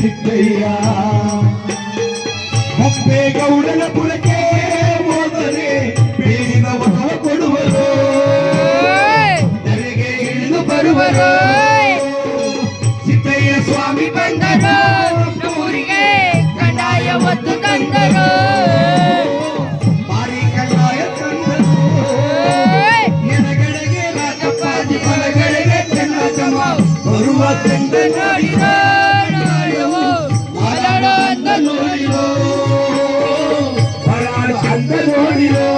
ಸಿದ್ದಯ್ಯ ಗೌಡನ ಪುರಕ್ಕೆ ಹೋದರೆ ಬೇರಿನ ವಧವ ಕೊಡುವರು ತೆರೆಗೆ ಇಳಿದು ಬರುವರು ಸಿದ್ದಯ್ಯ ಸ್ವಾಮಿ ಬಂದರು ಊರಿಗೆ ಕಡ್ಡಾಯ ಒತ್ತು ತಂದರು ಭಾರಿ ಕಡ್ಡಾಯ ತಂದರು ಎಡಗಡೆಗೆ ರಾಜಪ್ಪಾಜಿ ಬಲಗಡೆಗೆ ಚೆನ್ನಜಮ್ಮ ಬರುವ ತಂಡ ನೋಡಿರೋ ಓಡಾಡೋ ಅಂತ ನೋಡಿರೋ ಹೊರಾಡು ಅಂದ ನೋಡಿರೋ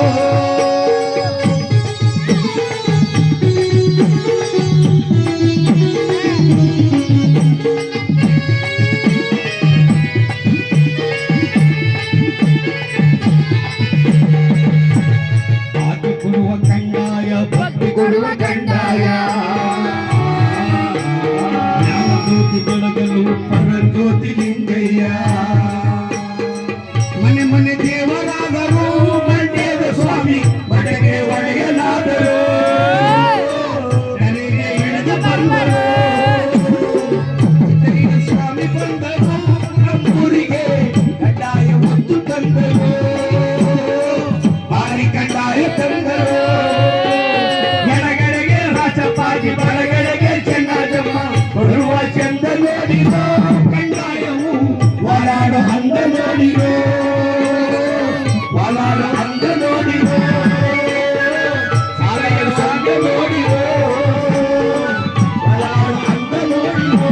ಬಾಕಿ ಕೊಡುವ ಕಂಡಾಯ ಭಕ್ತಿ ಕೊಡುವ ಕಂಡಾಯ ಜ್ಞಾನಜ್ಯೋತಿ ಬೆಳಗಲು ಪರಜ್ಯೋತಿ ಲಿಂಗಯ್ಯ ಮನೆ ಮನೆ ದೇವರಾದರು ಮಂಡ್ಯದ ಸ್ವಾಮಿ ಬಡಗೆ ಒಡೆಯಲಾದರು ನನಗೆ ಇಳಿದು ಬಂದರು ಸಿದ್ದಯ್ಯ ಸ್ವಾಮಿ ಬಂದರು ನಮ್ಮೂರಿಗೆ ಕಡ್ಡಾಯ ಒತ್ತು ತಂದರು ಭಾರಿ ಕಡ್ಡಾಯ ತಂದರು ಎಡಗಡೆಗೆ ರಾಜಪ್ಪಾಜಿ ಬಲಗಡೆಗೆ ಚೆನ್ನಜಮ್ಮ ಬರುವ ಚಂದ ನೋಡಿರೋ ಕಡ್ಡಾಯವು ಓಡಾಡೋ ಹಂಗ ನೋಡಿರೋ ಓಡಾಡೋ ಹಂಗ ನೋಡಿರೋ ಸಾಲೆಯ ಸಂಗ ನೋಡಿರೋ ಓಡಾಡೋ ಹಂಗ ನೋಡಿರೋ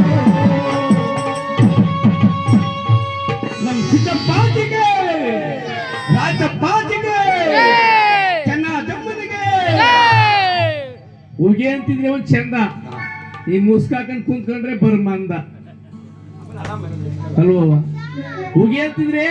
ನಮ್ ಚಿಕ್ಕಪ್ಪಾಜಿಗೆ ರಾಜಪ್ಪಾಜಿಗೆ ಚೆನ್ನಜಮ್ಮನಿಗೆ ಉಗೆ ಅಂತಿದ್ರೆ ಒಂದ್ ಚಂದ ಈ ಮುಸ್ಕಾಕಂಡ್ ಕುಂತ್ಕೊಂಡ್ರೆ ಬರ್ಮಂದ ಅಲ್ವ ಉಗೆ ಅಂತಿದ್ರೆ